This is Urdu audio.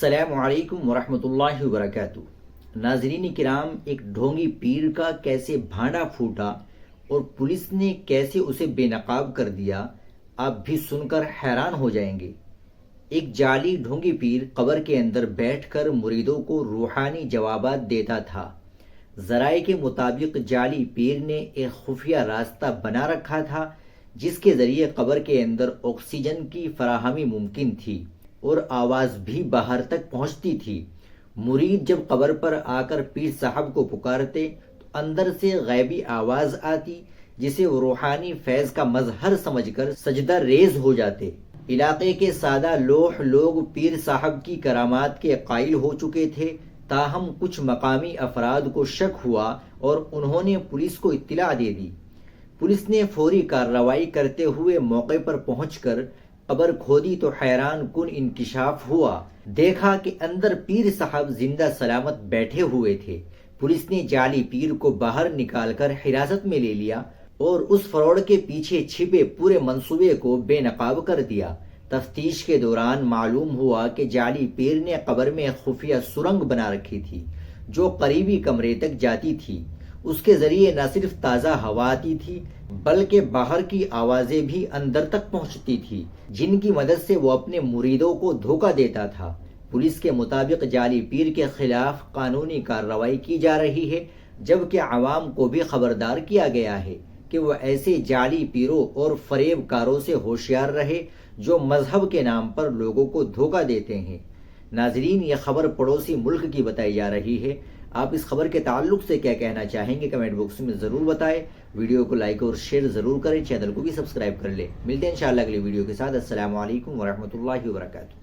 السلام علیکم ورحمۃ اللہ وبرکاتہ۔ ناظرین کرام، ایک ڈھونگی پیر کا کیسے بھانڈا پھوٹا اور پولیس نے کیسے اسے بے نقاب کر دیا، آپ بھی سن کر حیران ہو جائیں گے۔ ایک جعلی ڈھونگی پیر قبر کے اندر بیٹھ کر مریدوں کو روحانی جوابات دیتا تھا۔ ذرائع کے مطابق جعلی پیر نے ایک خفیہ راستہ بنا رکھا تھا جس کے ذریعے قبر کے اندر آکسیجن کی فراہمی ممکن تھی اور آواز بھی باہر تک پہنچتی تھی۔ مرید جب قبر پر آ کر پیر صاحب کو پکارتے تو اندر سے غیبی آواز آتی جسے وہ روحانی فیض کا مظہر سمجھ کر سجدہ ریز ہو جاتے۔ علاقے کے سادہ لوح لوگ پیر صاحب کی کرامات کے قائل ہو چکے تھے، تاہم کچھ مقامی افراد کو شک ہوا اور انہوں نے پولیس کو اطلاع دے دی۔ پولیس نے فوری کارروائی کرتے ہوئے موقع پر پہنچ کر قبر کھودی تو حیران کن انکشاف ہوا۔ دیکھا کہ اندر پیر صاحب زندہ سلامت بیٹھے ہوئے تھے۔ پولیس نے جعلی پیر کو باہر نکال کر حراست میں لے لیا اور اس فراڈ کے پیچھے چھپے پورے منصوبے کو بے نقاب کر دیا۔ تفتیش کے دوران معلوم ہوا کہ جعلی پیر نے قبر میں خفیہ سرنگ بنا رکھی تھی جو قریبی کمرے تک جاتی تھی۔ اس کے ذریعے نہ صرف تازہ ہوا آتی تھی بلکہ باہر کی آوازیں بھی اندر تک پہنچتی تھی، جن کی مدد سے وہ اپنے مریدوں کو دھوکہ دیتا تھا۔ پولیس کے مطابق جعلی پیر کے خلاف قانونی کارروائی کی جا رہی ہے، جبکہ عوام کو بھی خبردار کیا گیا ہے کہ وہ ایسے جعلی پیروں اور فریب کاروں سے ہوشیار رہے جو مذہب کے نام پر لوگوں کو دھوکہ دیتے ہیں۔ ناظرین، یہ خبر پڑوسی ملک کی بتائی جا رہی ہے۔ آپ اس خبر کے تعلق سے کیا کہنا چاہیں گے کمنٹ باکس میں ضرور بتائیں۔ ویڈیو کو لائک اور شیئر ضرور کریں، چینل کو بھی سبسکرائب کر لیں۔ ملتے ہیں انشاءاللہ اگلی ویڈیو کے ساتھ۔ السلام علیکم ورحمۃ اللہ وبرکاتہ۔